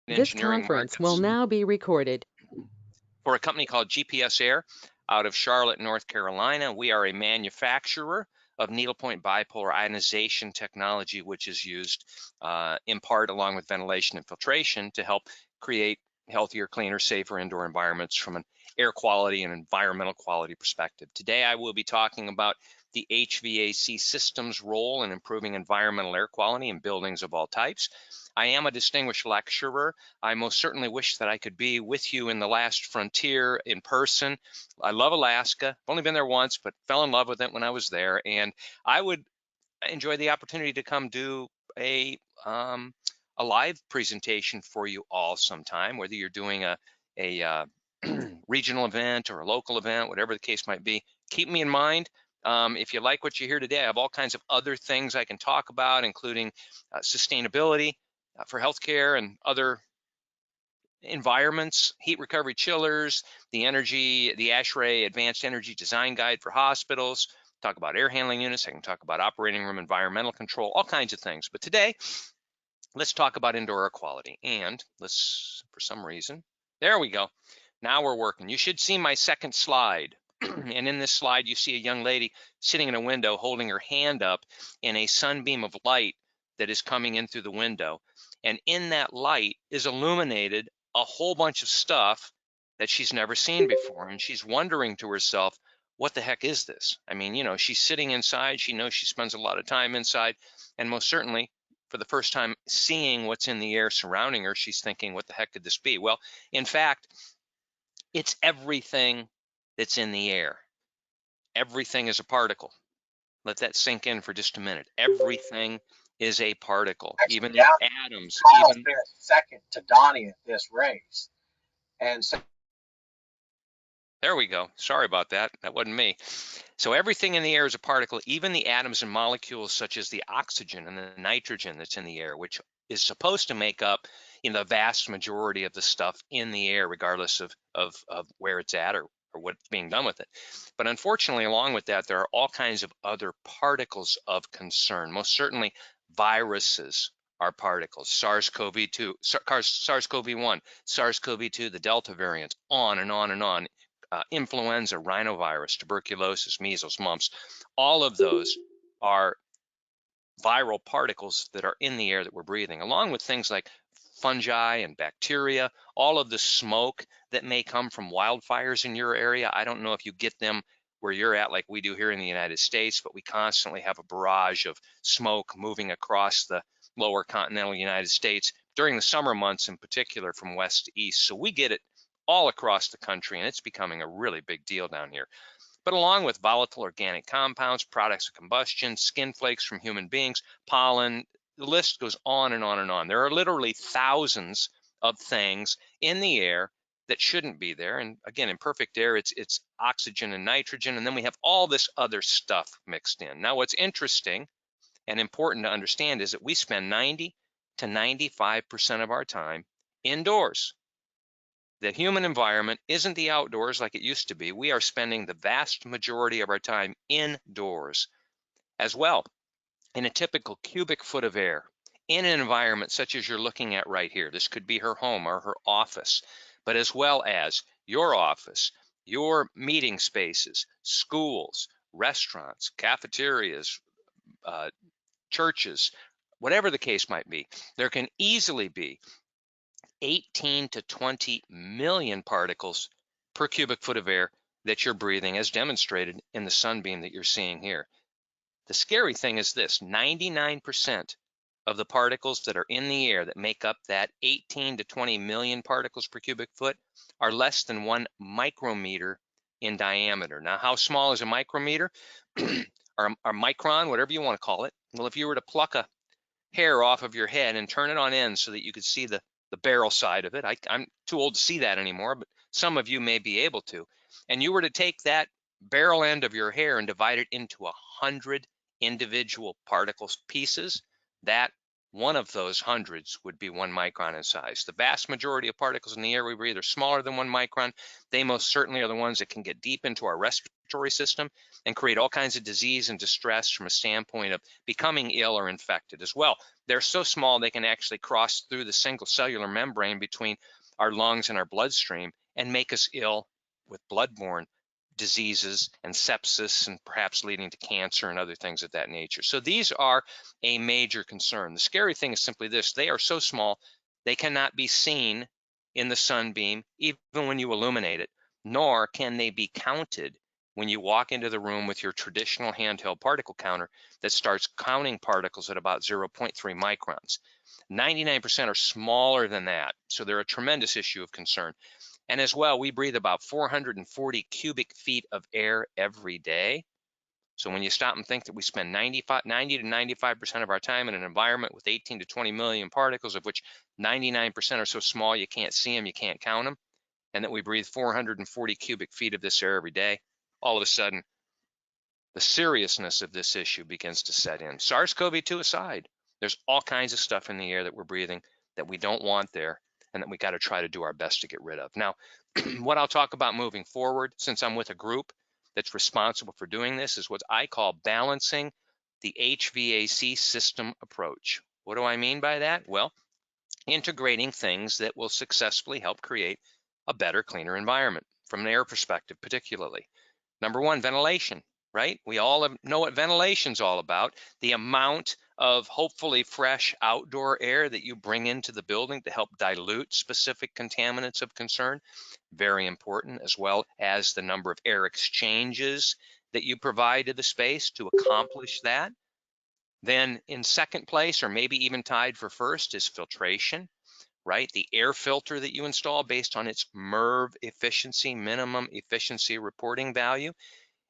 This engineering conference will markets now be recorded. for a company called GPS Air out of Charlotte, North Carolina. We are a manufacturer of needlepoint bipolar ionization technology, which is used in part along with ventilation and filtration to help create healthier, cleaner, safer indoor environments from an air quality and environmental quality perspective. Today, I will be talking about the HVAC system's role in improving environmental air quality in buildings of all types. I am a distinguished lecturer. I most certainly wish that I could be with you in the last frontier in person. I love Alaska. I've only been there once, but fell in love with it when I was there. And I would enjoy the opportunity to come do a live presentation for you all sometime, whether you're doing a regional event or a local event, whatever the case might be. Keep me in mind. If you like what you hear today, I have all kinds of other things I can talk about, including sustainability for healthcare and other environments, heat recovery chillers, the Ashrae Advanced Energy Design Guide for hospitals, talk about air handling units. I can talk about operating room environmental control, all kinds of things. But today, let's talk about indoor air quality. And let's, for some reason, there we go. Now we're working. You should see my second slide. And in this slide, you see a young lady sitting in a window holding her hand up in a sunbeam of light that is coming in through the window. And in that light is illuminated a whole bunch of stuff that she's never seen before. And she's wondering to herself, what the heck is this? I mean, you know, she's sitting inside. She knows she spends a lot of time inside. And most certainly, for the first time seeing what's in the air surrounding her, she's thinking, what the heck could this be? Well, in fact, it's everything that's in the air. Everything is a particle. Let that sink in for just a minute. Everything is a particle, Actually, even the atoms. Kyle's been second to Donnie at this race. And so there we go. Sorry about that. That wasn't me. So everything in the air is a particle, even the atoms and molecules such as the oxygen and the nitrogen that's in the air, which is supposed to make up the vast majority of the stuff in the air, regardless of where it's at or what's being done with it. But unfortunately, along with that, there are all kinds of other particles of concern. Most certainly, viruses are particles. SARS-CoV-2, SARS-CoV-1, SARS-CoV-2, the Delta variant, on and on and on. Influenza, rhinovirus, tuberculosis, measles, mumps, all of those are viral particles that are in the air that we're breathing, along with things like fungi and bacteria, all of the smoke that may come from wildfires in your area. I don't know if you get them where you're at like we do here in the United States, but we constantly have a barrage of smoke moving across the lower continental United States during the summer months in particular from west to east. So we get it all across the country, and it's becoming a really big deal down here. But along with volatile organic compounds, products of combustion, skin flakes from human beings, pollen, the list goes on and on and on. There are literally thousands of things in the air that shouldn't be there. And again, in perfect air, it's oxygen and nitrogen, and then we have all this other stuff mixed in. Now, what's interesting and important to understand is that we spend 90 to 95% of our time indoors. The human environment isn't the outdoors like it used to be. We are spending the vast majority of our time indoors as well, in a typical cubic foot of air, in an environment such as you're looking at right here. This could be her home or her office, but as well as your office, your meeting spaces, schools, restaurants, cafeterias, churches, whatever the case might be. There can easily be 18 to 20 million particles per cubic foot of air that you're breathing, as demonstrated in the sunbeam that you're seeing here. The scary thing is this: 99% of the particles that are in the air that make up that 18 to 20 million particles per cubic foot are less than 1 micrometer in diameter. Now, how small is a micrometer or a micron, whatever you want to call it? Well, if you were to pluck a hair off of your head and turn it on end so that you could see the barrel side of it. I'm too old to see that anymore, but some of you may be able to. And you were to take that barrel end of your hair and divide it into 100 individual particles pieces, that one of those hundreds would be 1 micron in size. The vast majority of particles in the air we breathe are smaller than 1 micron. They most certainly are the ones that can get deep into our respiratory respiratory system and create all kinds of disease and distress from a standpoint of becoming ill or infected as well. They're so small they can actually cross through the single cellular membrane between our lungs and our bloodstream and make us ill with bloodborne diseases and sepsis, and perhaps leading to cancer and other things of that nature. So these are a major concern. The scary thing is simply this: they are so small, they cannot be seen in the sunbeam, even when you illuminate it, nor can they be counted when you walk into the room with your traditional handheld particle counter that starts counting particles at about 0.3 microns. 99% are smaller than that, so they're a tremendous issue of concern. And as well, we breathe about 440 cubic feet of air every day. So when you stop and think that we spend 90 to 95% of our time in an environment with 18 to 20 million particles, of which 99% are so small you can't see them, you can't count them, and that we breathe 440 cubic feet of this air every day, all of a sudden, the seriousness of this issue begins to set in. SARS-CoV-2 aside, there's all kinds of stuff in the air that we're breathing that we don't want there, and that we got to try to do our best to get rid of. Now, what I'll talk about moving forward, since I'm with a group that's responsible for doing this, is what I call balancing the HVAC system approach. What do I mean by that? Well, integrating things that will successfully help create a better, cleaner environment from an air perspective, particularly. Number one, ventilation, right? We all know what ventilation's all about. The amount of hopefully fresh outdoor air that you bring into the building to help dilute specific contaminants of concern, very important, as well as the number of air exchanges that you provide to the space to accomplish that. Then in second place, or maybe even tied for first, is filtration, right? The air filter that you install based on its MERV efficiency, minimum efficiency reporting value.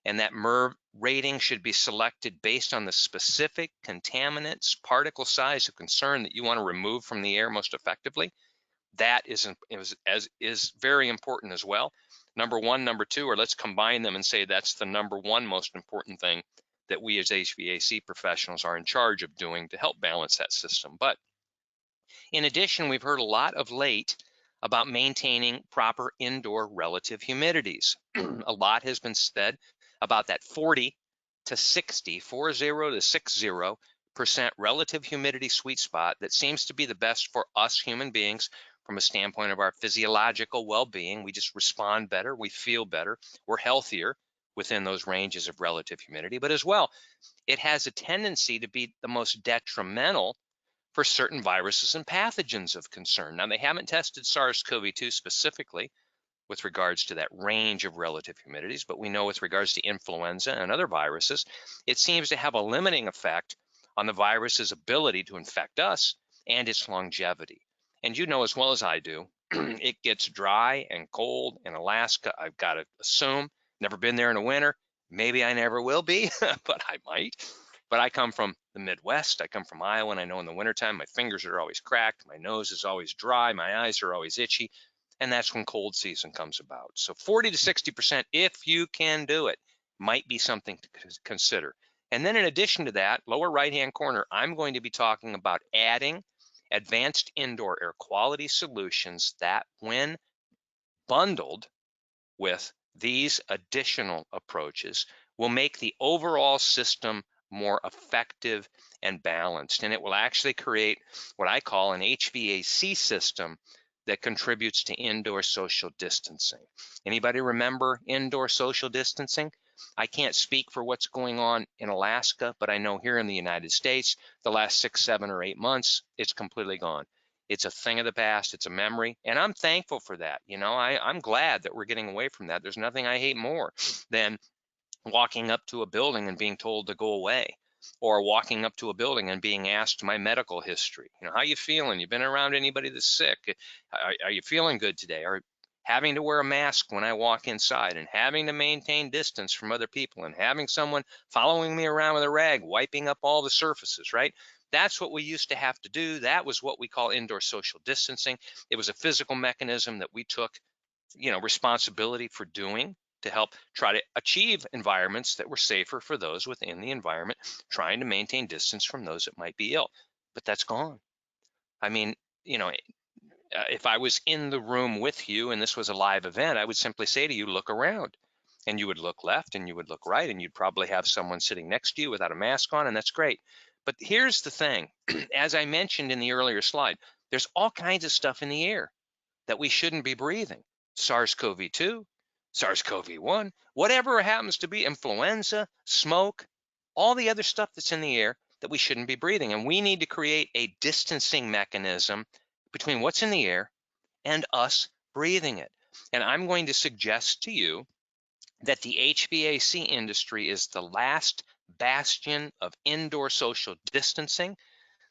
And that MERV rating should be selected based on the specific contaminants, particle size of concern that you want to remove from the air most effectively. That is very important as well. Number one, number two, or let's combine them and say that's the number one most important thing that we as HVAC professionals are in charge of doing to help balance that system. But in addition, we've heard a lot of late about maintaining proper indoor relative humidities. A lot has been said about that 40 to 60% relative humidity sweet spot that seems to be the best for us human beings from a standpoint of our physiological well-being. We just respond better, we feel better, we're healthier within those ranges of relative humidity. But as well, it has a tendency to be the most detrimental for certain viruses and pathogens of concern. Now, they haven't tested SARS-CoV-2 specifically with regards to that range of relative humidities, but we know with regards to influenza and other viruses, it seems to have a limiting effect on the virus's ability to infect us and its longevity. And you know as well as I do, it gets dry and cold in Alaska. I've got to assume, never been there in the winter. Maybe I never will be, but I might. But I come from the Midwest. I come from Iowa, and I know in the wintertime, my fingers are always cracked, my nose is always dry, my eyes are always itchy, and that's when cold season comes about. So 40 to 60%, if you can do it, might be something to consider. And then in addition to that, lower right-hand corner, I'm going to be talking about adding advanced indoor air quality solutions that, when bundled with these additional approaches, will make the overall system more effective and balanced. And it will actually create what I call an HVAC system that contributes to indoor social distancing. Anybody remember indoor social distancing? I can't speak for what's going on in Alaska, but I know here in the United States, the last 6, 7, or 8 months, it's completely gone. It's a thing of the past, it's a memory, and I'm thankful for that. You know, I'm glad that we're getting away from that. There's nothing I hate more than walking up to a building and being told to go away, or walking up to a building and being asked my medical history. You know, how you feeling? You been around anybody that's sick? Are you feeling good today? Or having to wear a mask when I walk inside, and having to maintain distance from other people, and having someone following me around with a rag, wiping up all the surfaces, right? That's what we used to have to do. That was what we call indoor social distancing. It was a physical mechanism that we took, responsibility for doing to help try to achieve environments that were safer for those within the environment, trying to maintain distance from those that might be ill. But that's gone. I mean, if I was in the room with you and this was a live event, I would simply say to you, look around. And you would look left and you would look right, and you'd probably have someone sitting next to you without a mask on, and that's great. But here's the thing, as I mentioned in the earlier slide, there's all kinds of stuff in the air that we shouldn't be breathing. SARS-CoV-2, SARS-CoV-1, whatever it happens to be, influenza, smoke, all the other stuff that's in the air that we shouldn't be breathing. And we need to create a distancing mechanism between what's in the air and us breathing it. And I'm going to suggest to you that the HVAC industry is the last bastion of indoor social distancing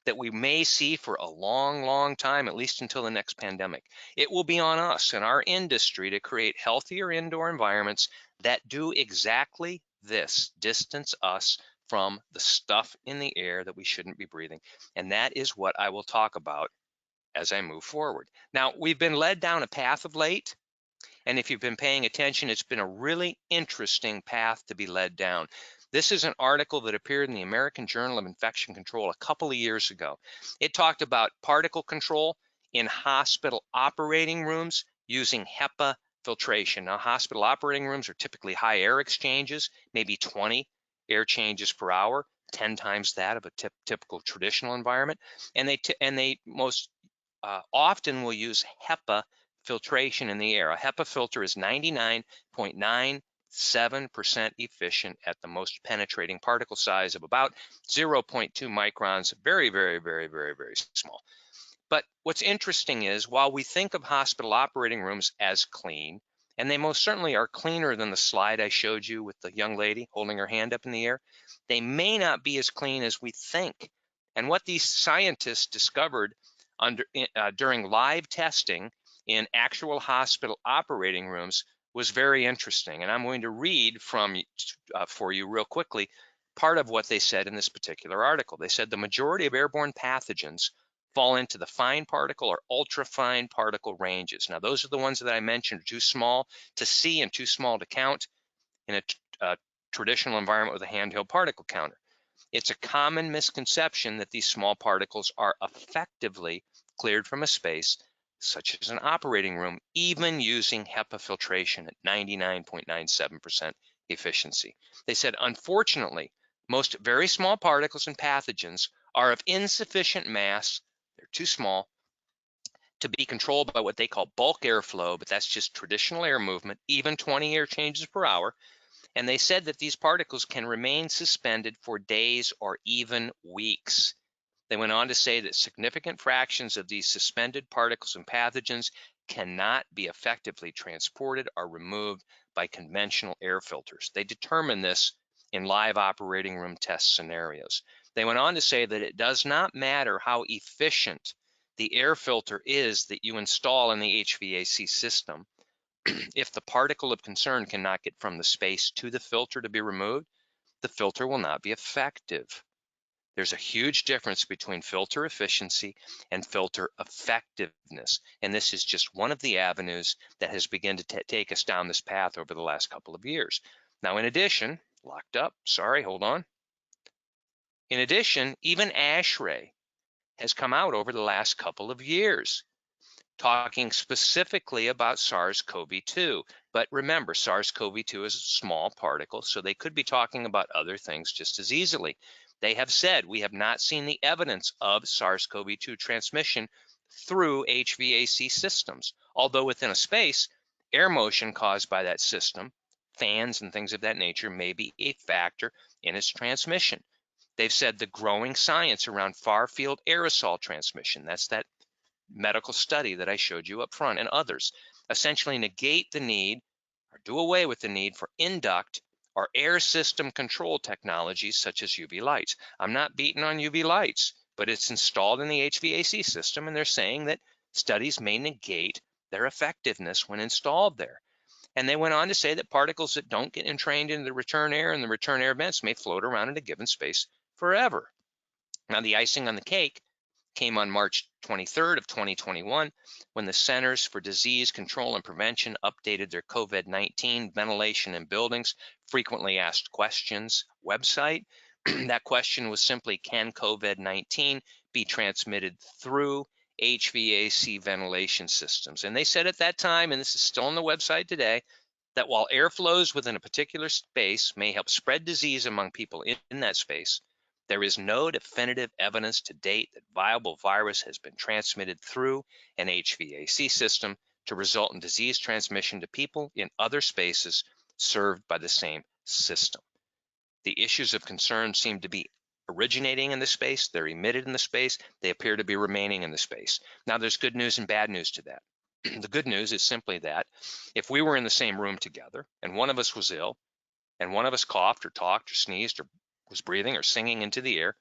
that we may see for a long, long time, at least until the next pandemic. It will be on us and our industry to create healthier indoor environments that do exactly this, distance us from the stuff in the air that we shouldn't be breathing. And that is what I will talk about as I move forward. Now, we've been led down a path of late, and if you've been paying attention, it's been a really interesting path to be led down. This is an article that appeared in the American Journal of Infection Control a couple of years ago. It talked about particle control in hospital operating rooms using HEPA filtration. Now, hospital operating rooms are typically high air exchanges, maybe 20 air changes per hour, 10 times that of a typical traditional environment. And they most often will use HEPA filtration in the air. A HEPA filter is 99.97% efficient at the most penetrating particle size of about 0.2 microns, very, very, very, very, very small. But what's interesting is while we think of hospital operating rooms as clean, and they most certainly are cleaner than the slide I showed you with the young lady holding her hand up in the air, they may not be as clean as we think. And what these scientists discovered during live testing in actual hospital operating rooms was very interesting. And I'm going to read from for you real quickly part of what they said in this particular article. They said the majority of airborne pathogens fall into the fine particle or ultrafine particle ranges. Now, those are the ones that I mentioned, too small to see and too small to count in a traditional environment with a handheld particle counter. It's a common misconception that these small particles are effectively cleared from a space, such as an operating room, even using HEPA filtration at 99.97% efficiency. They said, unfortunately, most very small particles and pathogens are of insufficient mass. They're too small to be controlled by what they call bulk airflow, but that's just traditional air movement, even 20 air changes per hour. And they said that these particles can remain suspended for days or even weeks. They went on to say that significant fractions of these suspended particles and pathogens cannot be effectively transported or removed by conventional air filters. They determined this in live operating room test scenarios. They went on to say that it does not matter how efficient the air filter is that you install in the HVAC system. If the particle of concern cannot get from the space to the filter to be removed, the filter will not be effective. There's a huge difference between filter efficiency and filter effectiveness. And this is just one of the avenues that has begun to take us down this path over the last couple of years. Now, in addition, locked up, sorry, hold on. In addition, even Ashrae has come out over the last couple of years, talking specifically about SARS-CoV-2. But remember, SARS-CoV-2 is a small particle, so they could be talking about other things just as easily. They have said, we have not seen the evidence of SARS-CoV-2 transmission through HVAC systems, although within a space, air motion caused by that system, fans and things of that nature, may be a factor in its transmission. They've said the growing science around far-field aerosol transmission, that's that medical study that I showed you up front, and others, essentially negate the need or do away with the need for induct or air system control technologies such as UV lights. I'm not beating on UV lights, but it's installed in the HVAC system, and they're saying that studies may negate their effectiveness when installed there. And they went on to say that particles that don't get entrained into the return air and the return air vents may float around in a given space forever. Now, the icing on the cake came on March 23rd of 2021 when the Centers for Disease Control and Prevention updated their COVID-19 ventilation in buildings frequently asked questions website. That question was simply, can COVID-19 be transmitted through HVAC ventilation systems? And they said at that time, and this is still on the website today, that while air flows within a particular space may help spread disease among people in that space, there is no definitive evidence to date that viable virus has been transmitted through an HVAC system to result in disease transmission to people in other spaces served by the same system. The issues of concern seem to be originating in the space, they're emitted in the space, they appear to be remaining in the space. Now, there's good news and bad news to that. The good news is simply that if we were in the same room together and one of us was ill and one of us coughed or talked or sneezed or was breathing or singing into the air,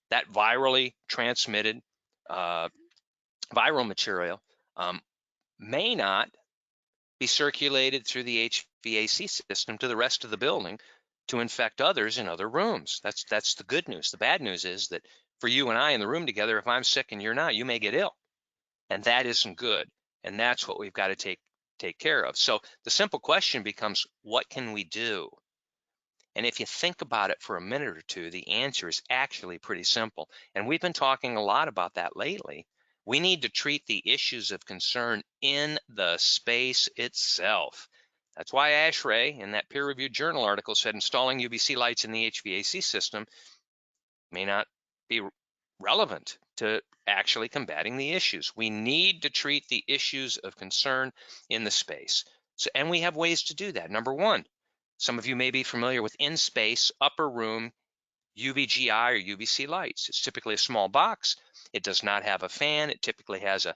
that virally transmitted viral material may not be circulated through the HVAC system to the rest of the building to infect others in other rooms. That's the good news. The bad news is that for you and I in the room together, if I'm sick and you're not, you may get ill, and that isn't good. And that's what we've got to take care of. So the simple question becomes, what can we do? And if you think about it for a minute or two, the answer is actually pretty simple. And we've been talking a lot about that lately. We need to treat the issues of concern in the space itself. That's why Ashrae, in that peer-reviewed journal article, said installing UVC lights in the HVAC system may not be relevant to actually combating the issues. We need to treat the issues of concern in the space. And we have ways to do that. Number one, some of you may be familiar with in-space upper room UVGI or UVC lights. It's typically a small box. It does not have a fan. It typically has a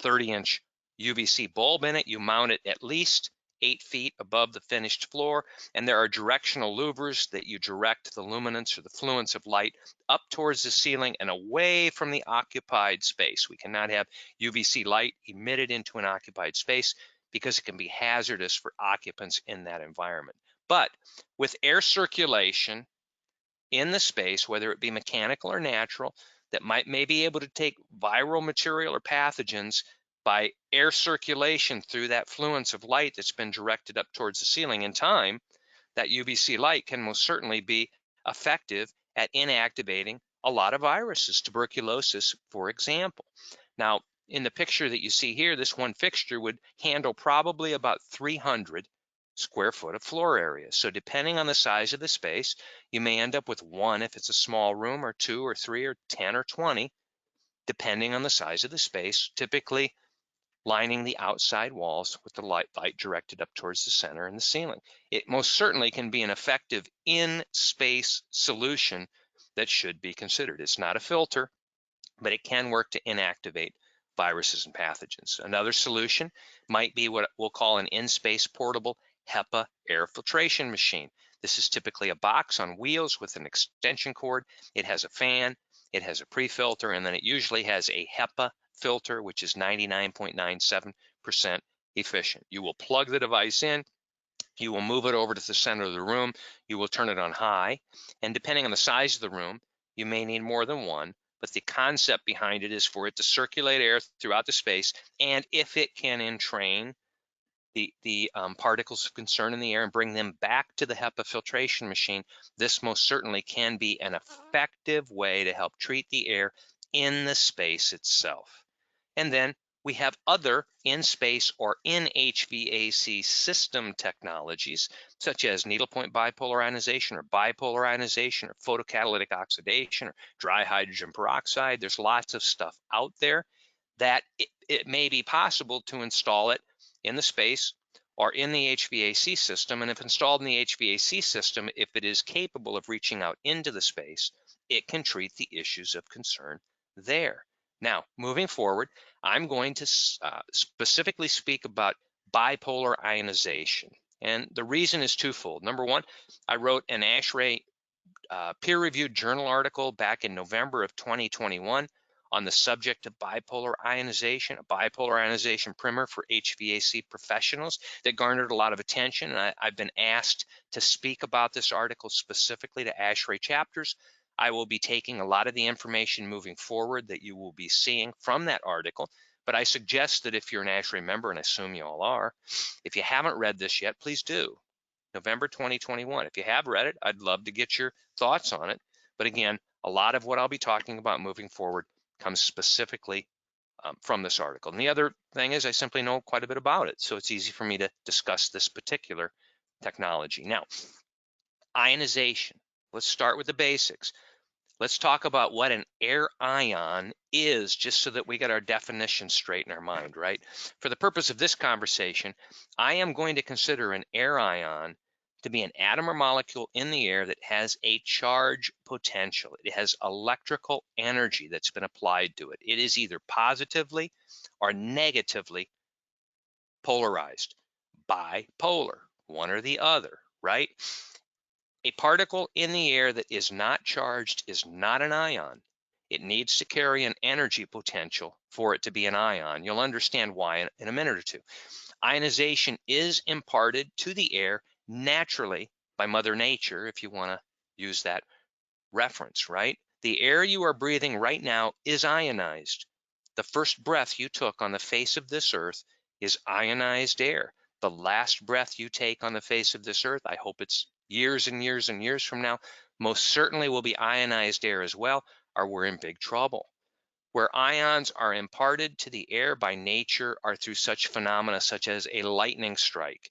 30-inch UVC bulb in it. You mount it at least 8 feet above the finished floor, and there are directional louvers that you direct the luminance or the fluence of light up towards the ceiling and away from the occupied space. We cannot have UVC light emitted into an occupied space because it can be hazardous for occupants in that environment. But with air circulation in the space, whether it be mechanical or natural, that may be able to take viral material or pathogens by air circulation through that fluence of light that's been directed up towards the ceiling in time, that UVC light can most certainly be effective at inactivating a lot of viruses, tuberculosis, for example. Now, in the picture that you see here, this one fixture would handle probably about 300 square foot of floor area. So depending on the size of the space, you may end up with one if it's a small room, or two or three or 10 or 20, depending on the size of the space, typically lining the outside walls with the light directed up towards the center and the ceiling. It most certainly can be an effective in-space solution that should be considered. It's not a filter, but it can work to inactivate viruses and pathogens. Another solution might be what we'll call an in-space portable HEPA air filtration machine. This is typically a box on wheels with an extension cord. It has a fan, it has a pre-filter, and then it usually has a HEPA filter, which is 99.97% efficient. You will plug the device in, you will move it over to the center of the room, you will turn it on high, and depending on the size of the room, you may need more than one, but the concept behind it is for it to circulate air throughout the space, and if it can entrain the particles of concern in the air and bring them back to the HEPA filtration machine, this most certainly can be an effective way to help treat the air in the space itself. And then we have other in-space or in HVAC system technologies, such as needlepoint bipolar ionization or bipolar ionization or photocatalytic oxidation or dry hydrogen peroxide. There's lots of stuff out there that it may be possible to install it in the space or in the HVAC system. And if installed in the HVAC system, if it is capable of reaching out into the space, it can treat the issues of concern there. Now, moving forward, I'm going to specifically speak about bipolar ionization. And the reason is twofold. Number one, I wrote an Ashrae peer-reviewed journal article back in November of 2021 on the subject of bipolar ionization, a bipolar ionization primer for HVAC professionals that garnered a lot of attention. And I've been asked to speak about this article specifically to Ashrae chapters. I will be taking a lot of the information moving forward that you will be seeing from that article, but I suggest that if you're an Ashrae member, and I assume you all are, if you haven't read this yet, please do. November 2021. If you have read it, I'd love to get your thoughts on it. But again, a lot of what I'll be talking about moving forward comes specifically from this article. And the other thing is I simply know quite a bit about it, so it's easy for me to discuss this particular technology. Now, ionization. Let's start with the basics. Let's talk about what an air ion is, just so that we get our definition straight in our mind, right? For the purpose of this conversation, I am going to consider an air ion to be an atom or molecule in the air that has a charge potential. It has electrical energy that's been applied to it. It is either positively or negatively polarized, bipolar, one or the other, right? A particle in the air that is not charged is not an ion. It needs to carry an energy potential for it to be an ion. You'll understand why in a minute or two. Ionization is imparted to the air naturally by Mother Nature, if you want to use that reference, right? The air you are breathing right now is ionized. The first breath you took on the face of this earth is ionized air. The last breath you take on the face of this earth, I hope it's years and years and years from now, most certainly will be ionized air as well, or we're in big trouble. Where ions are imparted to the air by nature are through such phenomena such as a lightning strike.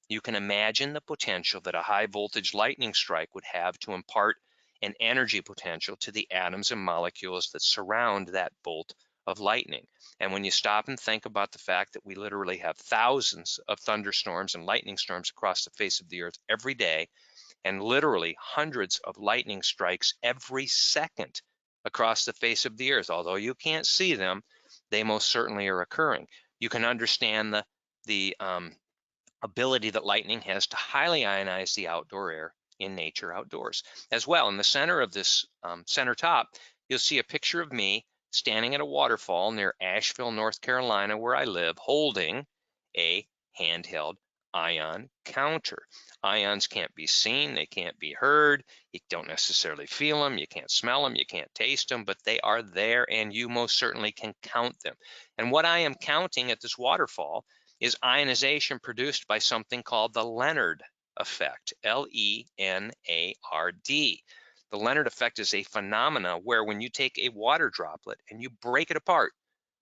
You can imagine the potential that a high voltage lightning strike would have to impart an energy potential to the atoms and molecules that surround that bolt of lightning. And when you stop and think about the fact that we literally have thousands of thunderstorms and lightning storms across the face of the earth every day, and literally hundreds of lightning strikes every second across the face of the earth, although you can't see them, they most certainly are occurring. You can understand the ability that lightning has to highly ionize the outdoor air in nature outdoors. As well, in the center of this center top, you'll see a picture of me standing at a waterfall near Asheville, North Carolina, where I live, holding a handheld ion counter. Ions can't be seen, they can't be heard, you don't necessarily feel them, you can't smell them, you can't taste them, but they are there and you most certainly can count them. And what I am counting at this waterfall is ionization produced by something called the Leonard effect, L-E-N-A-R-D. The Leonard effect is a phenomena where when you take a water droplet and you break it apart,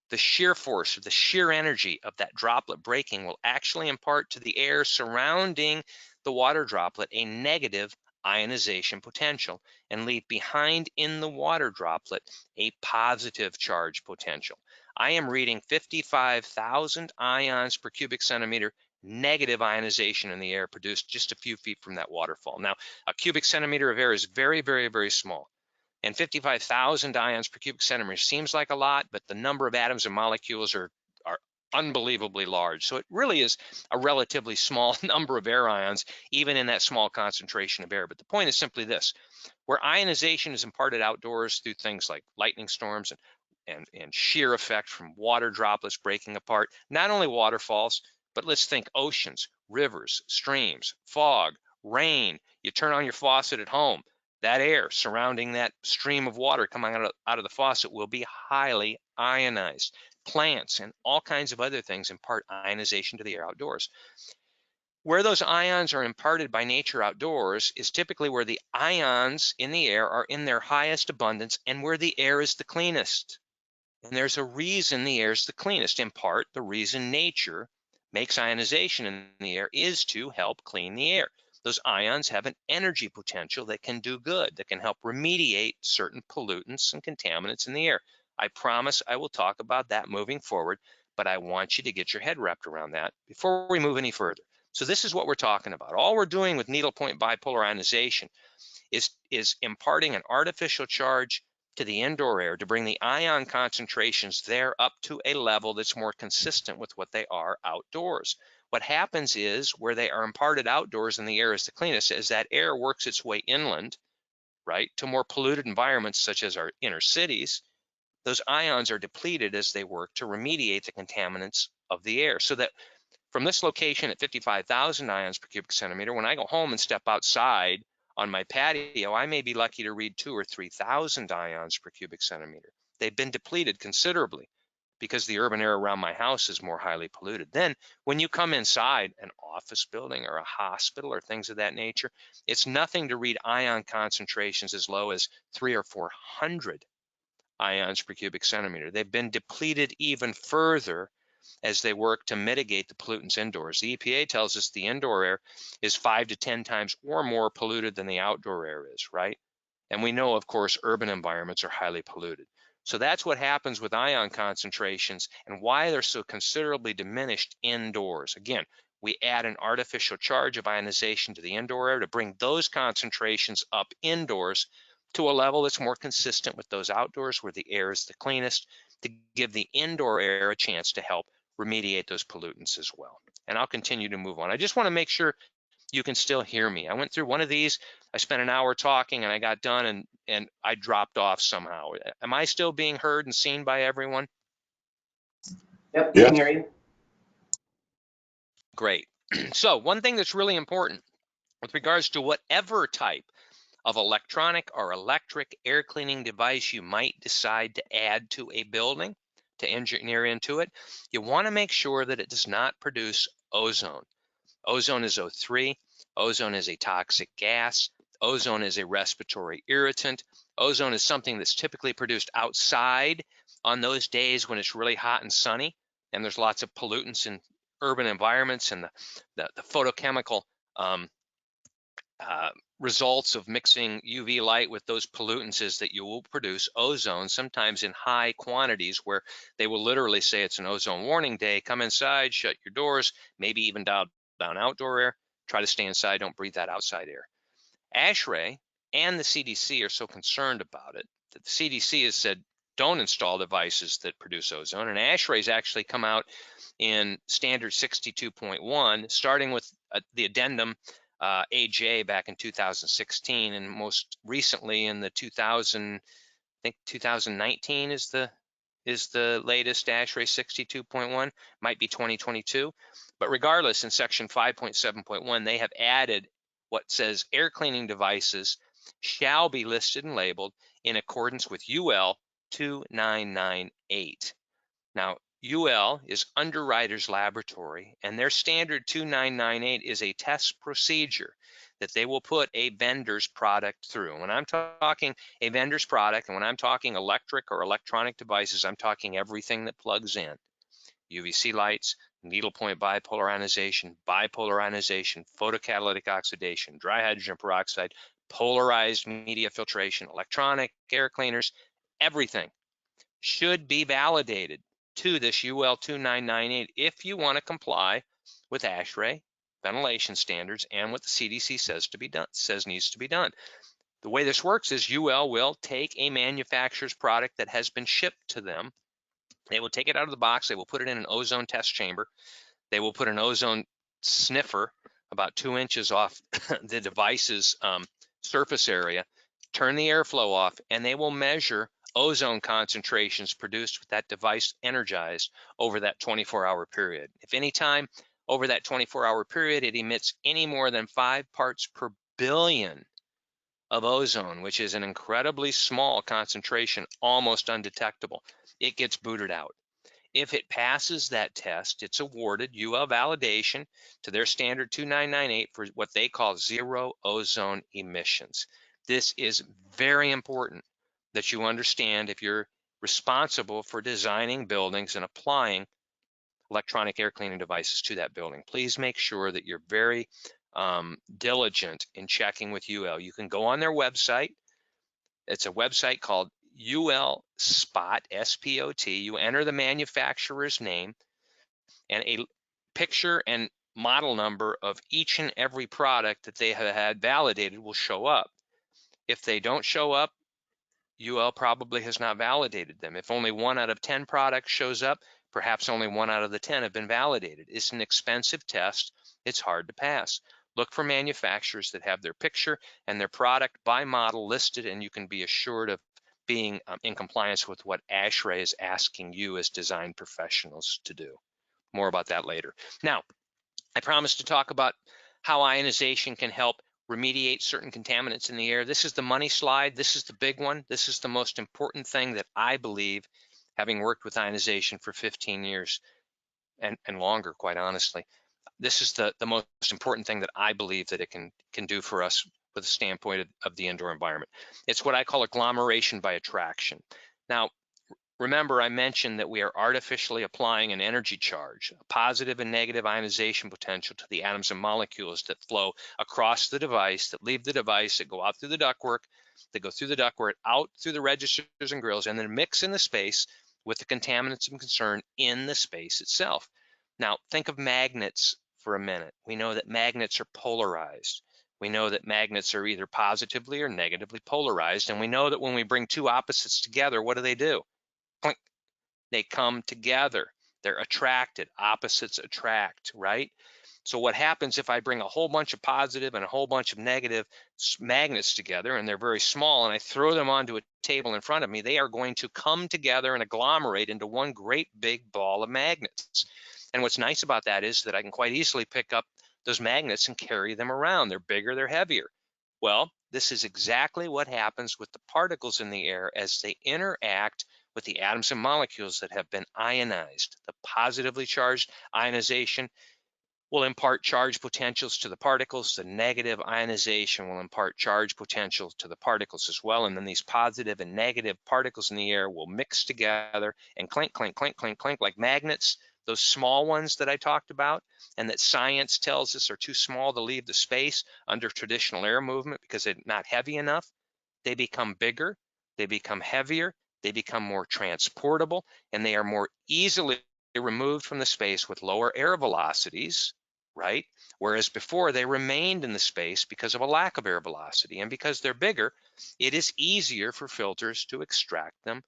the shear force, or the shear energy of that droplet breaking will actually impart to the air surrounding the water droplet a negative ionization potential and leave behind in the water droplet a positive charge potential. I am reading 55,000 ions per cubic centimeter negative ionization in the air produced just a few feet from that waterfall. Now, a cubic centimeter of air is very, very, very small. And 55,000 ions per cubic centimeter seems like a lot, but the number of atoms and molecules are unbelievably large. So it really is a relatively small number of air ions, even in that small concentration of air. But the point is simply this: where ionization is imparted outdoors through things like lightning storms and shear effect from water droplets breaking apart, not only waterfalls, but let's think oceans, rivers, streams, fog, rain. You turn on your faucet at home, that air surrounding that stream of water coming out of the faucet will be highly ionized. Plants and all kinds of other things impart ionization to the air outdoors. Where those ions are imparted by nature outdoors is typically where the ions in the air are in their highest abundance and where the air is the cleanest. And there's a reason the air is the cleanest. In part, the reason nature makes ionization in the air is to help clean the air. Those ions have an energy potential that can do good, that can help remediate certain pollutants and contaminants in the air. I promise I will talk about that moving forward, but I want you to get your head wrapped around that before we move any further. So this is what we're talking about. All we're doing with needlepoint bipolar ionization is imparting an artificial charge to the indoor air to bring the ion concentrations there up to a level that's more consistent with what they are outdoors. What happens is where they are imparted outdoors and the air is the cleanest, as that air works its way inland, right, to more polluted environments such as our inner cities, those ions are depleted as they work to remediate the contaminants of the air. So that from this location at 55,000 ions per cubic centimeter, when I go home and step outside on my patio, I may be lucky to read 2,000 or 3,000 ions per cubic centimeter. They've been depleted considerably because the urban air around my house is more highly polluted. Then when you come inside an office building or a hospital or things of that nature, it's nothing to read ion concentrations as low as 300 or 400 ions per cubic centimeter. They've been depleted even further as they work to mitigate the pollutants indoors. The EPA tells us the indoor air is 5 to 10 times or more polluted than the outdoor air is, right? And we know, of course, urban environments are highly polluted. So that's what happens with ion concentrations and why they're so considerably diminished indoors. Again, we add an artificial charge of ionization to the indoor air to bring those concentrations up indoors to a level that's more consistent with those outdoors where the air is the cleanest, to give the indoor air a chance to help remediate those pollutants as well. And I'll continue to move on. I just want to make sure you can still hear me. I went through one of these, I spent an hour talking and I got done and I dropped off somehow. Am I still being heard and seen by everyone? Yep, we can hear you. Great. So one thing that's really important with regards to whatever type of electronic or electric air cleaning device you might decide to add to a building, to engineer into it, you want to make sure that it does not produce ozone. Ozone is O3. Ozone is a toxic gas. Ozone is a respiratory irritant. Ozone is something that's typically produced outside on those days when it's really hot and sunny, and there's lots of pollutants in urban environments, and the photochemical um, uh, results of mixing UV light with those pollutants is that you will produce ozone, sometimes in high quantities, where they will literally say it's an ozone warning day. Come inside, shut your doors, maybe even dial down outdoor air. Try to stay inside, don't breathe that outside air. Ashrae and the CDC are so concerned about it that the CDC has said don't install devices that produce ozone. And Ashrae has actually come out in standard 62.1, starting with the addendum AJ back in 2016, and most recently in the 2000, I think 2019 is the latest Ashrae 62.1, might be 2022. But regardless, in section 5.7.1, they have added what says air cleaning devices shall be listed and labeled in accordance with UL 2998. Now, UL is Underwriters Laboratory, and their standard 2998 is a test procedure that they will put a vendor's product through. When I'm talking a vendor's product, and when I'm talking electric or electronic devices, I'm talking everything that plugs in. UVC lights, needlepoint bipolar ionization, photocatalytic oxidation, dry hydrogen peroxide, polarized media filtration, electronic air cleaners, everything should be validated to this UL 2998 if you want to comply with Ashrae ventilation standards and what the CDC says needs to be done. The way this works is UL will take a manufacturer's product that has been shipped to them. They will take it out of the box. They will put it in an ozone test chamber. They will put an ozone sniffer about 2 inches off the device's surface area, turn the airflow off, and they will measure ozone concentrations produced with that device energized over that 24-hour period. If any time over that 24-hour period it emits any more than 5 parts per billion of ozone, which is an incredibly small concentration, almost undetectable, it gets booted out. If it passes that test, it's awarded UL validation to their standard 2998 for what they call zero ozone emissions. This is very important that you understand if you're responsible for designing buildings and applying electronic air cleaning devices to that building. Please make sure that you're very diligent in checking with UL. You can go on their website. It's a website called UL Spot, S-P-O-T. You enter the manufacturer's name, and a picture and model number of each and every product that they have had validated will show up. If they don't show up, UL probably has not validated them. If only 1 out of 10 products shows up, perhaps only 1 out of the 10 have been validated. It's an expensive test. It's hard to pass. Look for manufacturers that have their picture and their product by model listed, and you can be assured of being in compliance with what Ashrae is asking you as design professionals to do. More about that later. Now, I promised to talk about how ionization can help remediate certain contaminants in the air. This is the money slide. This is the big one. This is the most important thing that I believe, having worked with ionization for 15 years and longer, quite honestly. This is the most important thing that I believe that it can do for us with a standpoint of the indoor environment. It's what I call agglomeration by attraction. Now, remember, I mentioned that we are artificially applying an energy charge, a positive and negative ionization potential to the atoms and molecules that flow across the device, that leave the device, that go out through the ductwork, that go through the ductwork, out through the registers and grills, and then mix in the space with the contaminants of concern in the space itself. Now, think of magnets for a minute. We know that magnets are polarized. We know that magnets are either positively or negatively polarized, and we know that when we bring two opposites together, what do? Clink, they come together. They're attracted. Opposites attract, right? So what happens if I bring a whole bunch of positive and a whole bunch of negative magnets together, and they're very small, and I throw them onto a table in front of me, they are going to come together and agglomerate into one great big ball of magnets. And what's nice about that is that I can quite easily pick up those magnets and carry them around. They're bigger, they're heavier. Well, this is exactly what happens with the particles in the air as they interact with the atoms and molecules that have been ionized. The positively charged ionization will impart charge potentials to the particles. The negative ionization will impart charge potential to the particles as well. And then these positive and negative particles in the air will mix together and clink, clink, clink, clink, clink like magnets, those small ones that I talked about, and that science tells us are too small to leave the space under traditional air movement because they're not heavy enough. They become bigger, they become heavier, they become more transportable, and they are more easily removed from the space with lower air velocities, right? Whereas before they remained in the space because of a lack of air velocity. And because they're bigger, it is easier for filters to extract them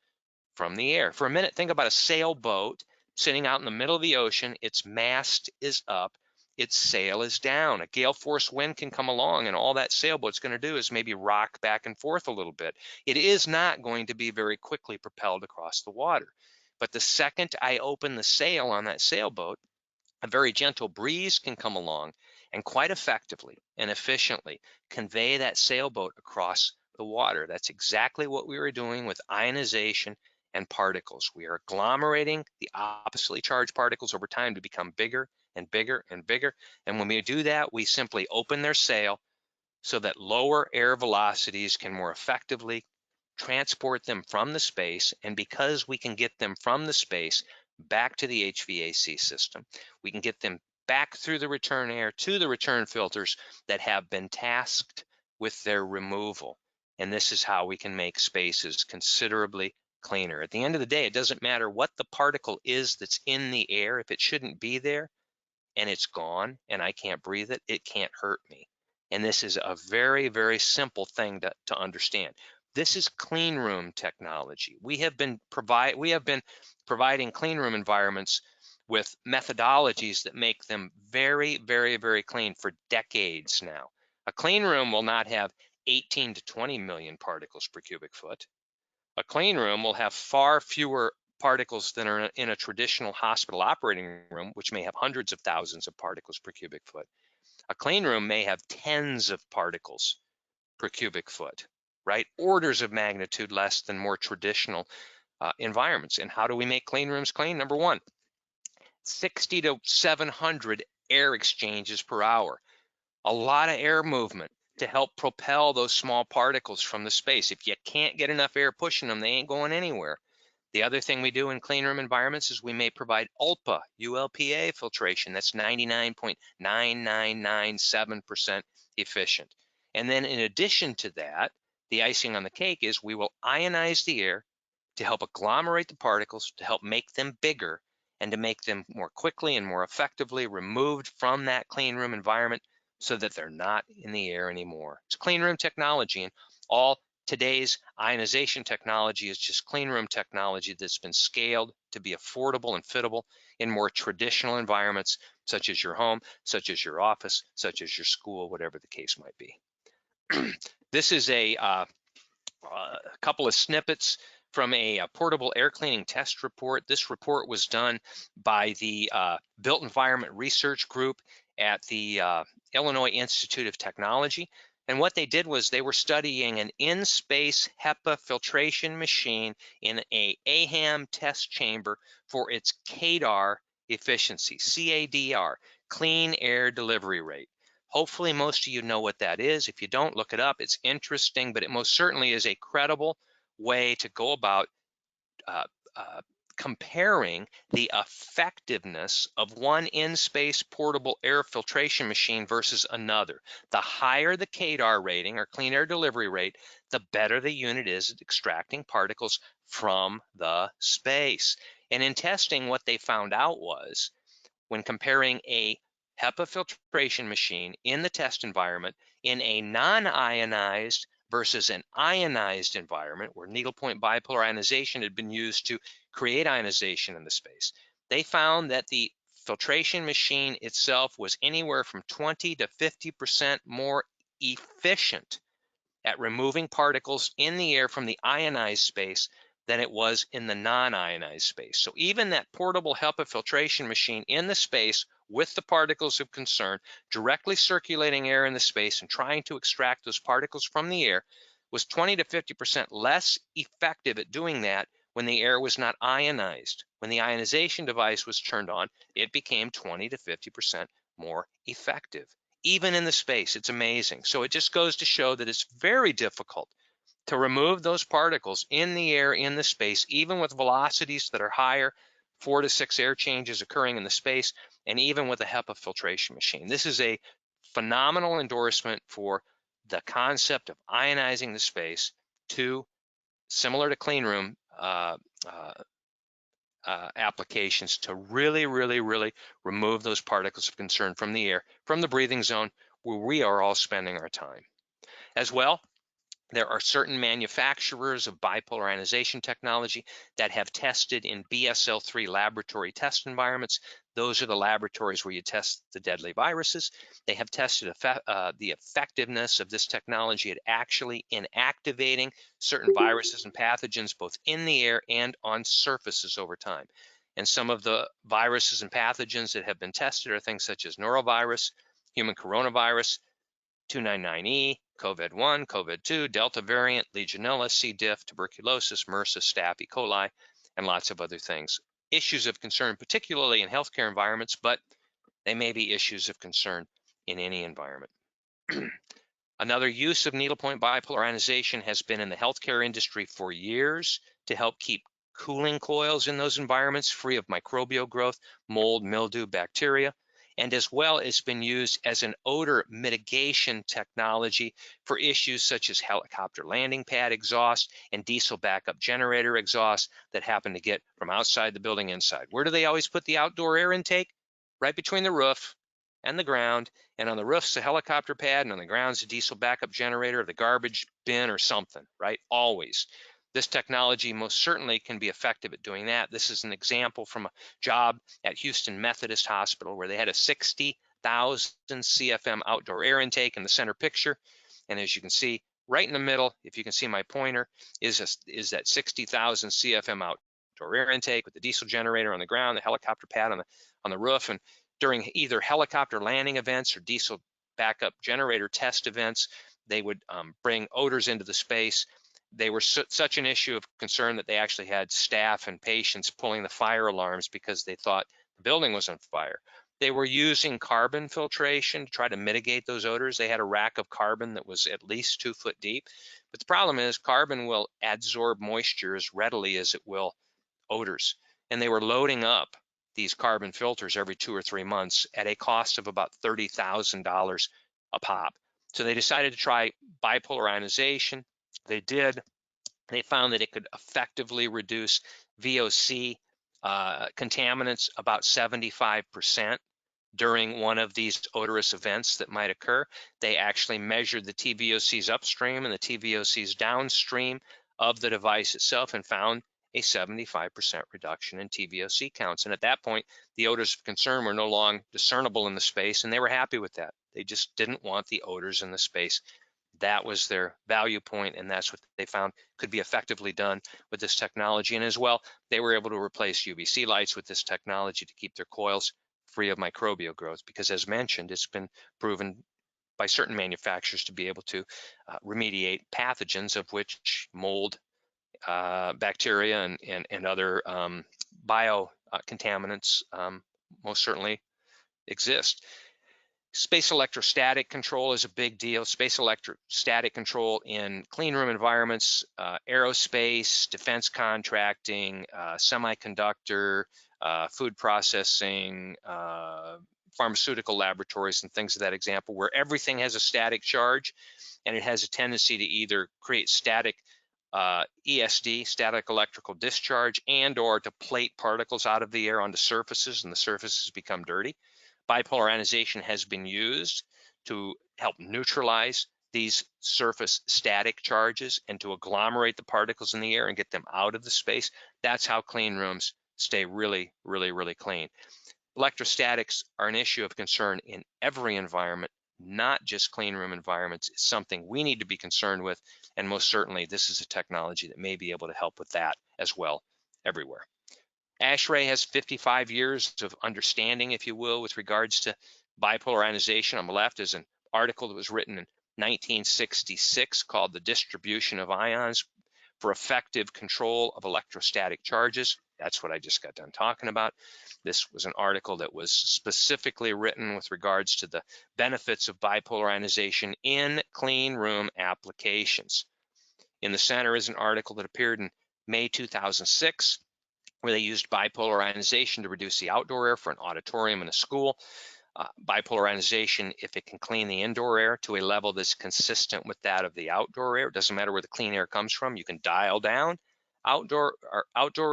from the air. For a minute, think about a sailboat sitting out in the middle of the ocean. Its mast is up, its sail is down. A gale force wind can come along, and all that sailboat's going to do is maybe rock back and forth a little bit. It is not going to be very quickly propelled across the water. But the second I open the sail on that sailboat, a very gentle breeze can come along and quite effectively and efficiently convey that sailboat across the water. That's exactly what we were doing with ionization and particles. We are agglomerating the oppositely charged particles over time to become bigger and bigger and bigger. And when we do that, we simply open their sail so that lower air velocities can more effectively transport them from the space. And because we can get them from the space back to the HVAC system, we can get them back through the return air to the return filters that have been tasked with their removal. And this is how we can make spaces considerably cleaner. At the end of the day, it doesn't matter what the particle is that's in the air. If it shouldn't be there and it's gone and I can't breathe it, it can't hurt me. And this is a very, very simple thing to understand. This is clean room technology. We have been providing clean room environments with methodologies that make them very, very, very clean for decades now. A clean room will not have 18 to 20 million particles per cubic foot. A clean room will have far fewer particles than are in a traditional hospital operating room, which may have hundreds of thousands of particles per cubic foot. A clean room may have tens of particles per cubic foot, right? Orders of magnitude less than more traditional environments. And how do we make clean rooms clean? Number one, 60 to 700 air exchanges per hour. A lot of air movement to help propel those small particles from the space. If you can't get enough air pushing them, they ain't going anywhere. The other thing we do in clean room environments is we may provide ULPA, ULPA filtration. That's 99.9997% efficient. And then in addition to that, the icing on the cake is we will ionize the air to help agglomerate the particles, to help make them bigger, and to make them more quickly and more effectively removed from that clean room environment so that they're not in the air anymore. It's clean room technology, and all today's ionization technology is just clean room technology that's been scaled to be affordable and fittable in more traditional environments, such as your home, such as your office, such as your school, whatever the case might be. This is a couple of snippets from a portable air cleaning test report. This report was done by the Built Environment Research Group at the Illinois Institute of Technology. And what they did was they were studying an in-space HEPA filtration machine in a AHAM test chamber for its CADR efficiency, CADR, clean air delivery rate. Hopefully most of you know what that is. If you don't, look it up. It's interesting, but it most certainly is a credible way to go about uh, uh, comparing the effectiveness of one in-space portable air filtration machine versus another. The higher the CADAR rating, or clean air delivery rate, the better the unit is at extracting particles from the space. And in testing, what they found out was, when comparing a HEPA filtration machine in the test environment in a non-ionized versus an ionized environment where needlepoint bipolar ionization had been used to create ionization in the space, they found that the filtration machine itself was anywhere from 20 to 50% more efficient at removing particles in the air from the ionized space than it was in the non-ionized space. So even that portable HEPA filtration machine in the space with the particles of concern, directly circulating air in the space and trying to extract those particles from the air, was 20 to 50% less effective at doing that when the air was not ionized. When the ionization device was turned on, it became 20 to 50% more effective. Even in the space, it's amazing. So it just goes to show that it's very difficult to remove those particles in the air, in the space, even with velocities that are higher, 4 to 6 air changes occurring in the space, and even with a HEPA filtration machine. This is a phenomenal endorsement for the concept of ionizing the space to, similar to clean room uh, applications, to really, really, really remove those particles of concern from the air, from the breathing zone where we are all spending our time. As well, there are certain manufacturers of bipolar ionization technology that have tested in BSL-3 laboratory test environments. Those are the laboratories where you test the deadly viruses. They have tested the effectiveness of this technology at actually inactivating certain viruses and pathogens both in the air and on surfaces over time. And some of the viruses and pathogens that have been tested are things such as norovirus, human coronavirus, 299E, COVID-1, COVID-2, Delta variant, Legionella, C. diff, tuberculosis, MRSA, Staph, E. coli, and lots of other things. Issues of concern, particularly in healthcare environments, but they may be issues of concern in any environment. Another use of needlepoint bipolar ionization has been in the healthcare industry for years to help keep cooling coils in those environments free of microbial growth, mold, mildew, bacteria, and as well as been used as an odor mitigation technology for issues such as helicopter landing pad exhaust and diesel backup generator exhaust that happen to get from outside the building inside. Where do they always put the outdoor air intake? Right between the roof and the ground, and on the roof's a helicopter pad, and on the ground's a diesel backup generator, or the garbage bin or something, right? Always. This technology most certainly can be effective at doing that. This is an example from a job at Houston Methodist Hospital where they had a 60,000 CFM outdoor air intake in the center picture. And as you can see, right in the middle, if you can see my pointer, is that 60,000 CFM outdoor air intake with the diesel generator on the ground, the helicopter pad on the roof. And during either helicopter landing events or diesel backup generator test events, they would bring odors into the space. They were such an issue of concern that they actually had staff and patients pulling the fire alarms because they thought the building was on fire. They were using carbon filtration to try to mitigate those odors. They had a rack of carbon that was at least 2 foot deep. But the problem is carbon will absorb moisture as readily as it will odors. And they were loading up these carbon filters every 2 or 3 months at a cost of about $30,000 a pop. So they decided to try bipolar ionization. They did. They found that it could effectively reduce VOC contaminants about 75% during one of these odorous events that might occur. They actually measured the TVOCs upstream and the TVOCs downstream of the device itself and found a 75% reduction in TVOC counts. And at that point, the odors of concern were no longer discernible in the space, and they were happy with that. They just didn't want the odors in the space. That was their value point, and that's what they found could be effectively done with this technology. And as well, they were able to replace UVC lights with this technology to keep their coils free of microbial growth, because as mentioned, it's been proven by certain manufacturers to be able to remediate pathogens, of which mold, bacteria, and other bio contaminants most certainly exist. Space electrostatic control is a big deal. Space electrostatic control in clean room environments, aerospace, defense contracting, semiconductor, food processing, pharmaceutical laboratories, and things of that example, where everything has a static charge, and it has a tendency to either create static ESD, static electrical discharge, and or to plate particles out of the air onto surfaces, and the surfaces become dirty. Bipolar ionization has been used to help neutralize these surface static charges and to agglomerate the particles in the air and get them out of the space. That's how clean rooms stay really, really, really clean. Electrostatics are an issue of concern in every environment, not just clean room environments. It's something we need to be concerned with, and most certainly this is a technology that may be able to help with that as well everywhere. Ashrae has 55 years of understanding, if you will, with regards to bipolar ionization. On the left is an article that was written in 1966 called The Distribution of Ions for Effective Control of Electrostatic Charges. That's what I just got done talking about. This was an article that was specifically written with regards to the benefits of bipolar ionization in clean room applications. In the center is an article that appeared in May 2006, where they used bipolar ionization to reduce the outdoor air for an auditorium in a school. Bipolar ionization, if it can clean the indoor air to a level that's consistent with that of the outdoor air, it doesn't matter where the clean air comes from, you can dial down outdoor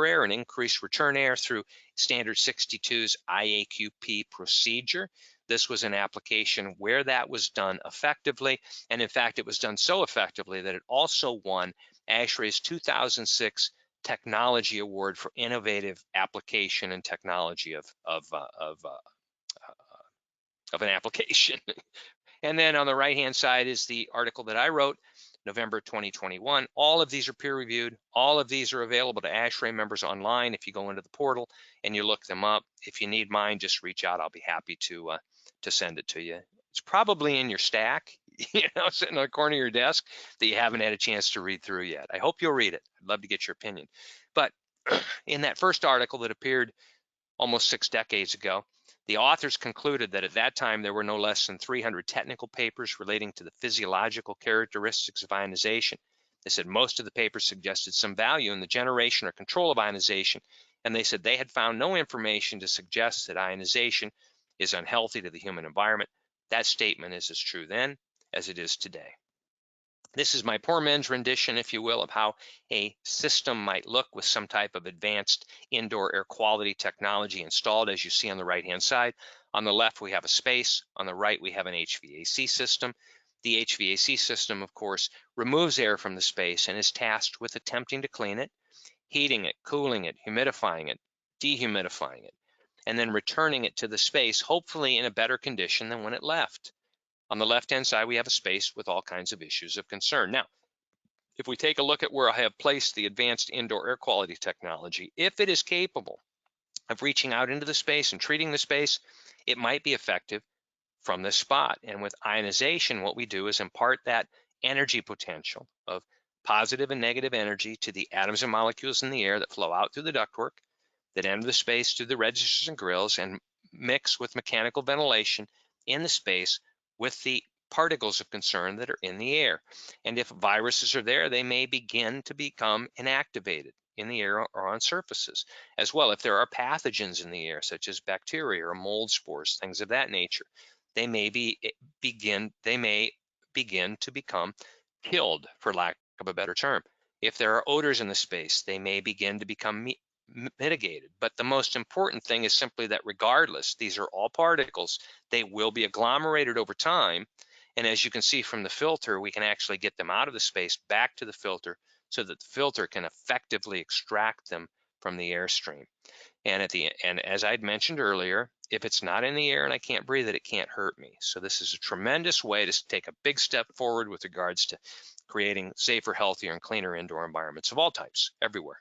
air and increase return air through standard 62's IAQP procedure. This was an application where that was done effectively, and in fact it was done so effectively that it also won Ashrae's 2006 Technology Award for innovative application and technology of an application. And then on the right-hand side is the article that I wrote, November 2021. All of these are peer-reviewed. All of these are available to Ashrae members online if you go into the portal and you look them up. If you need mine, just reach out. I'll be happy to send it to you. It's probably in your stack, sitting on the corner of your desk that you haven't had a chance to read through yet. I hope you'll read it. I'd love to get your opinion. But in that first article that appeared almost 6 decades ago, the authors concluded that at that time there were no less than 300 technical papers relating to the physiological characteristics of ionization. They said most of the papers suggested some value in the generation or control of ionization, and they said they had found no information to suggest that ionization is unhealthy to the human environment. That statement is as true then as it is today. This is my poor man's rendition, if you will, of how a system might look with some type of advanced indoor air quality technology installed, as you see on the right-hand side. On the left, we have a space. On the right, we have an HVAC system. The HVAC system, of course, removes air from the space and is tasked with attempting to clean it, heating it, cooling it, humidifying it, dehumidifying it, and then returning it to the space, hopefully in a better condition than when it left. On the left-hand side, we have a space with all kinds of issues of concern. Now, if we take a look at where I have placed the advanced indoor air quality technology, if it is capable of reaching out into the space and treating the space, it might be effective from this spot. And with ionization, what we do is impart that energy potential of positive and negative energy to the atoms and molecules in the air that flow out through the ductwork, that enter the space through the registers and grills, and mix with mechanical ventilation in the space with the particles of concern that are in the air. And if viruses are there, they may begin to become inactivated in the air or on surfaces. As well, if there are pathogens in the air, such as bacteria or mold spores, things of that nature, they may begin to become killed, for lack of a better term. If there are odors in the space, they may begin to become mitigated. But the most important thing is simply that regardless, these are all particles, they will be agglomerated over time. And as you can see from the filter, we can actually get them out of the space back to the filter so that the filter can effectively extract them from the airstream. And as I'd mentioned earlier, if it's not in the air and I can't breathe it, it can't hurt me. So this is a tremendous way to take a big step forward with regards to creating safer, healthier, and cleaner indoor environments of all types everywhere.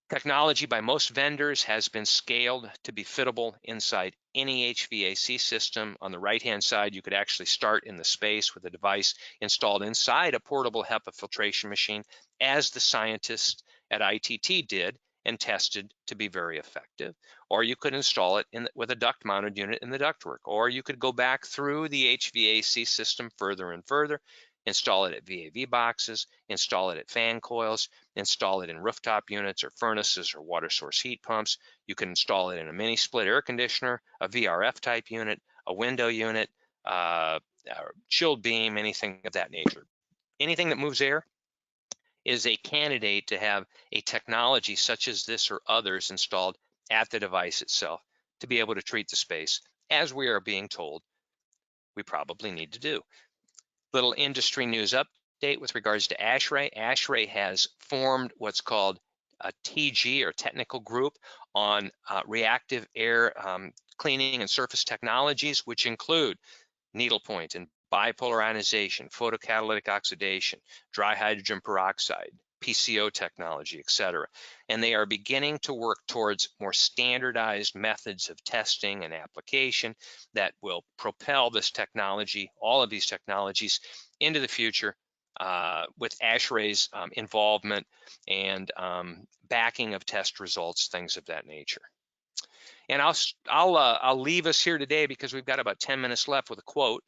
Technology by most vendors has been scaled to be fittable inside any HVAC system. On the right-hand side, you could actually start in the space with a device installed inside a portable HEPA filtration machine, as the scientists at ITT did, and tested to be very effective. Or you could install it with a duct-mounted unit in the ductwork. Or you could go back through the HVAC system further and further, install it at VAV boxes, install it at fan coils, install it in rooftop units or furnaces or water source heat pumps. You can install it in a mini split air conditioner, a VRF type unit, a window unit, chilled beam, anything of that nature. Anything that moves air is a candidate to have a technology such as this or others installed at the device itself to be able to treat the space, as we are being told we probably need to do. Little industry news update with regards to Ashrae. Ashrae has formed what's called a TG, or technical group, on reactive air cleaning and surface technologies, which include needlepoint and bipolar ionization, photocatalytic oxidation, dry hydrogen peroxide, PCO technology, etc. And they are beginning to work towards more standardized methods of testing and application that will propel this technology, all of these technologies, into the future with Ashrae's involvement and backing of test results, things of that nature. And I'll leave us here today because we've got about 10 minutes left with a quote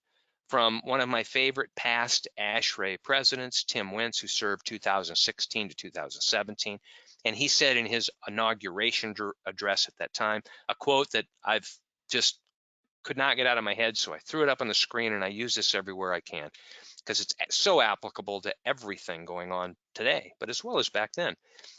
from one of my favorite past Ashrae presidents, Tim Wentz, who served 2016 to 2017. And he said in his inauguration address at that time, a quote that I've just could not get out of my head, so I threw it up on the screen, and I use this everywhere I can because it's so applicable to everything going on today, but as well as back then.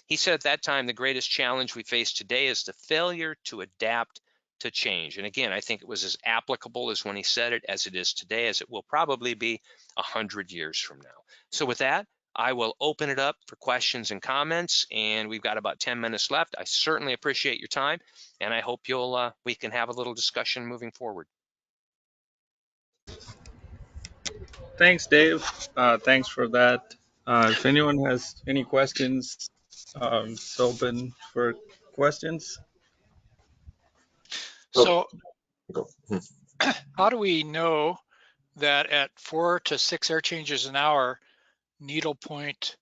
He said at that time, the greatest challenge we face today is the failure to adapt to change. And again, I think it was as applicable as when he said it as it is today, as it will probably be 100 years from now. So with that, I will open it up for questions and comments, and we've got about 10 minutes left. I certainly appreciate your time, and I hope we can have a little discussion moving forward. Thanks, Dave. Thanks for that. If anyone has any questions, it's open for questions. So Go. how do we know that at 4 to 6 air changes an hour, needlepoint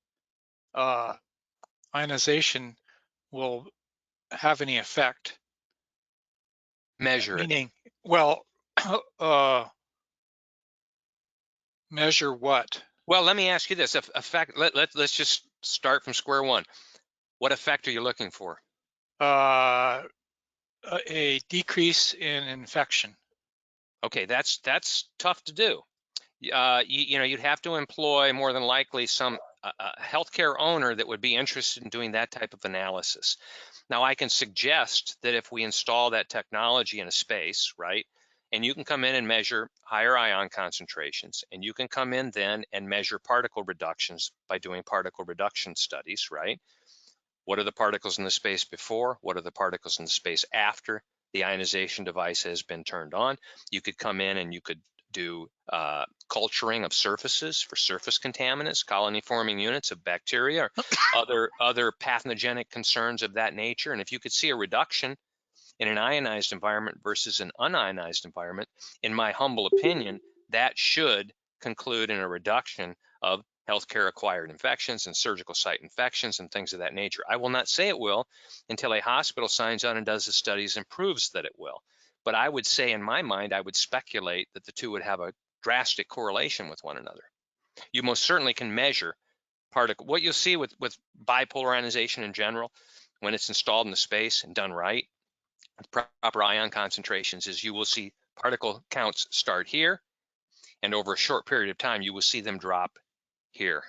ionization will have any effect? Measure it. Meaning, well, measure what? Well, let me ask you this. Let's just start from square one. What effect are you looking for? A decrease in infection. Okay, that's tough to do. You'd have to employ more than likely some healthcare owner that would be interested in doing that type of analysis. Now, I can suggest that if we install that technology in a space, right, and you can come in and measure higher ion concentrations, and you can come in then and measure particle reductions by doing particle reduction studies, right? What are the particles in the space before? What are the particles in the space after the ionization device has been turned on? You could come in and you could do culturing of surfaces for surface contaminants, colony forming units of bacteria, or other pathogenic concerns of that nature. And if you could see a reduction in an ionized environment versus an unionized environment, in my humble opinion, that should conclude in a reduction of healthcare acquired infections and surgical site infections and things of that nature. I will not say it will until a hospital signs on and does the studies and proves that it will. But I would say, in my mind, I would speculate that the two would have a drastic correlation with one another. You most certainly can measure what you'll see with bipolar ionization in general, when it's installed in the space and done right, with proper ion concentrations, is you will see particle counts start here, and over a short period of time, you will see them drop here.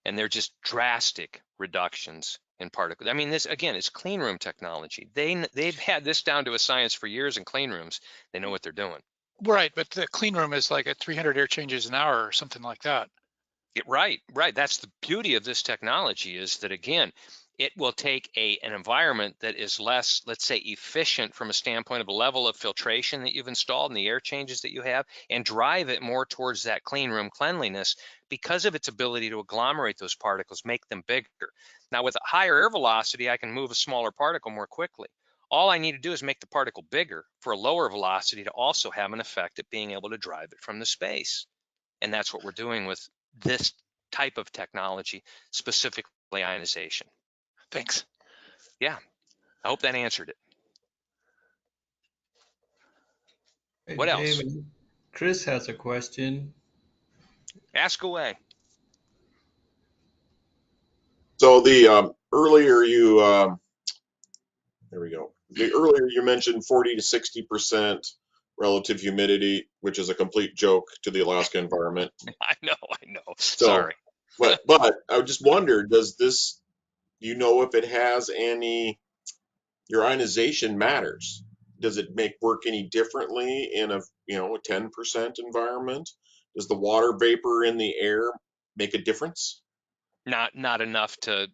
And they're just drastic reductions in particles. I mean, this, again, is clean room technology. They've had this down to a science for years in clean rooms. They know what they're doing. Right, but the clean room is like at 300 air changes an hour or something like that. Right. That's the beauty of this technology, is that, again, it will take an environment that is less, let's say, efficient from a standpoint of a level of filtration that you've installed and the air changes that you have, and drive it more towards that clean room cleanliness because of its ability to agglomerate those particles, make them bigger. Now, with a higher air velocity, I can move a smaller particle more quickly. All I need to do is make the particle bigger for a lower velocity to also have an effect at being able to drive it from the space. And that's what we're doing with this type of technology, specifically ionization. Thanks. Yeah, I hope that answered it. Hey, What else? David, Chris has a question. Ask away. So the earlier you there we go. The earlier you mentioned 40 to 60% relative humidity, which is a complete joke to the Alaska environment. I know. So, Sorry. but I just wonder, does this, you know, if it has any, your ionization matters. Does it make work any differently in a, you know, a 10% environment? Does the water vapor in the air make a difference? Not enough to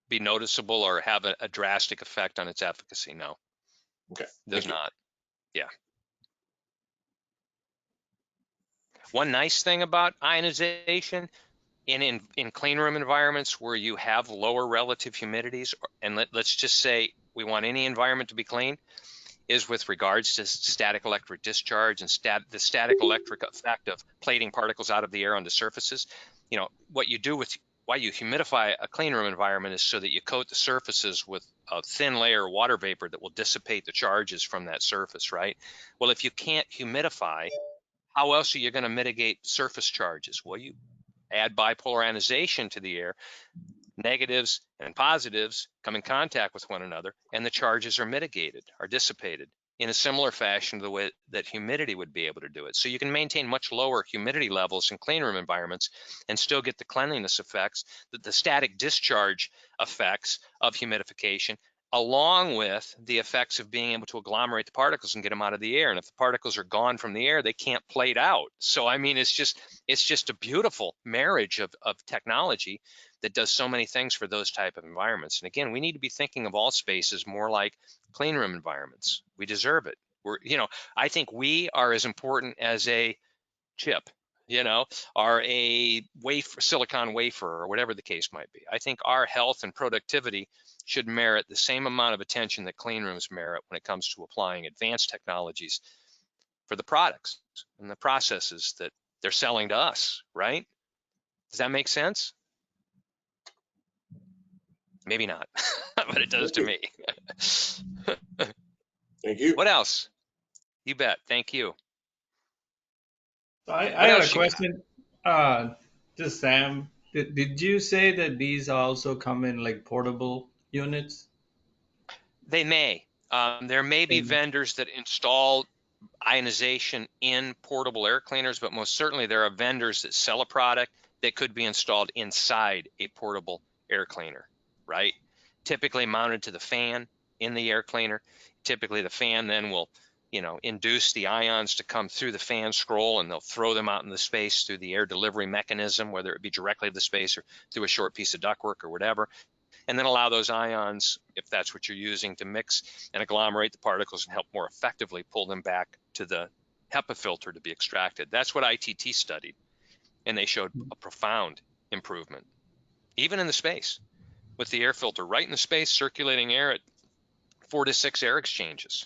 be noticeable or have a drastic effect on its efficacy. No, Okay, does thank you. not. Yeah. One nice thing about ionization in clean room environments where you have lower relative humidities, and let's just say we want any environment to be clean, is with regards to static electric discharge and the static electric effect of plating particles out of the air onto surfaces. You know, what you do with why you humidify a clean room environment is so that you coat the surfaces with a thin layer of water vapor that will dissipate the charges from that surface, right? Well, if you can't humidify, how else are you going to mitigate surface charges? Well, you add bipolar ionization to the air, negatives and positives come in contact with one another, and the charges are mitigated, are dissipated in a similar fashion to the way that humidity would be able to do it. So you can maintain much lower humidity levels in clean room environments and still get the cleanliness effects, the static discharge effects of humidification, along with the effects of being able to agglomerate the particles and get them out of the air. And if the particles are gone from the air, they can't plate out. So I mean, it's just a beautiful marriage of technology that does so many things for those type of environments. And again, we need to be thinking of all spaces more like clean room environments. We deserve it. I think we are as important as a chip, are a wafer, silicon wafer, or whatever the case might be. I think our health and productivity should merit the same amount of attention that clean rooms merit when it comes to applying advanced technologies for the products and the processes that they're selling to us, right? Does that make sense? Maybe not, but it does Thank to you. me. Thank you. What else? You bet. Thank you. So I What had a else you got? question to Sam. Did you say that these also come in like portable units? They may. There may be And vendors that install ionization in portable air cleaners, but most certainly there are vendors that sell a product that could be installed inside a portable air cleaner, right? Typically mounted to the fan in the air cleaner. Typically the fan then will, induce the ions to come through the fan scroll, and they'll throw them out in the space through the air delivery mechanism, whether it be directly to the space or through a short piece of ductwork or whatever, and then allow those ions, if that's what you're using, to mix and agglomerate the particles and help more effectively pull them back to the HEPA filter to be extracted. That's what ITT studied, and they showed a profound improvement, even in the space, with the air filter right in the space, circulating air at 4 to 6 air exchanges.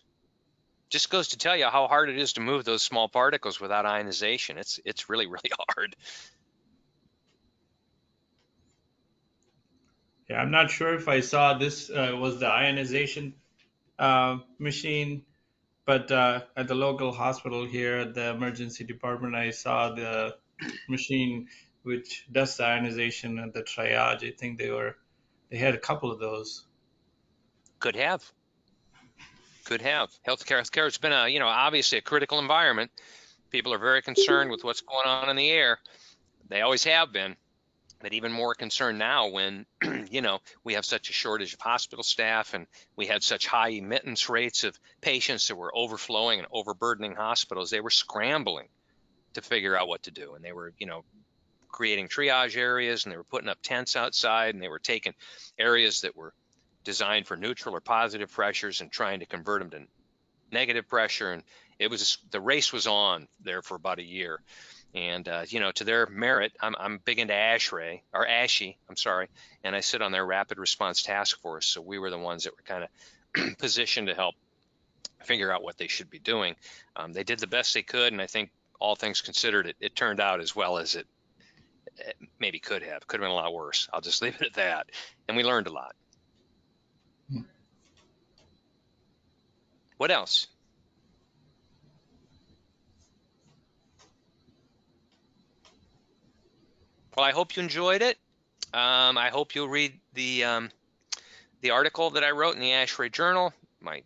Just goes to tell you how hard it is to move those small particles without ionization. It's really, really hard. yeah, I'm not sure if I saw this was the ionization machine, but at the local hospital here at the emergency department, I saw the machine which does the ionization and the triage. I think they had a couple of those. Could have. Healthcare has been obviously a critical environment. People are very concerned with what's going on in the air. They always have been, but even more concerned now when, we have such a shortage of hospital staff, and we had such high emittance rates of patients that were overflowing and overburdening hospitals. They were scrambling to figure out what to do. And they were, creating triage areas, and they were putting up tents outside, and they were taking areas that were designed for neutral or positive pressures and trying to convert them to negative pressure. And the race was on there for about a year. And to their merit, I'm big into ASHI, I'm sorry, and I sit on their rapid response task force. So we were the ones that were kind of positioned to help figure out what they should be doing. They did the best they could, and I think all things considered, it turned out as well as it maybe could have. Could have been a lot worse. I'll just leave it at that. And we learned a lot. What else? Well, I hope you enjoyed it. I hope you'll read the article that I wrote in the Ashrae Journal. My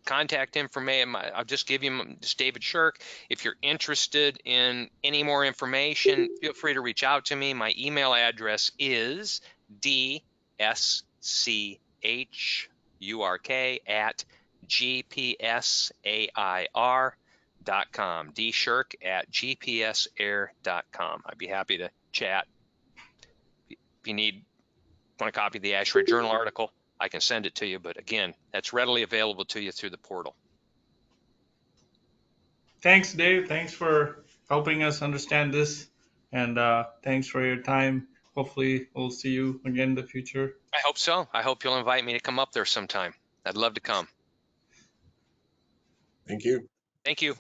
contact information, I'll just give you this David Schurk. If you're interested in any more information, feel free to reach out to me. My email address is dschurk@gpsair.com. dschurk@gpsair.com. I'd be happy to chat. If you want a copy of the Ashrae Journal article, I can send it to you. But again, that's readily available to you through the portal. Thanks, Dave. Thanks for helping us understand this. And thanks for your time. Hopefully, we'll see you again in the future. I hope so. I hope you'll invite me to come up there sometime. I'd love to come. Thank you. Thank you.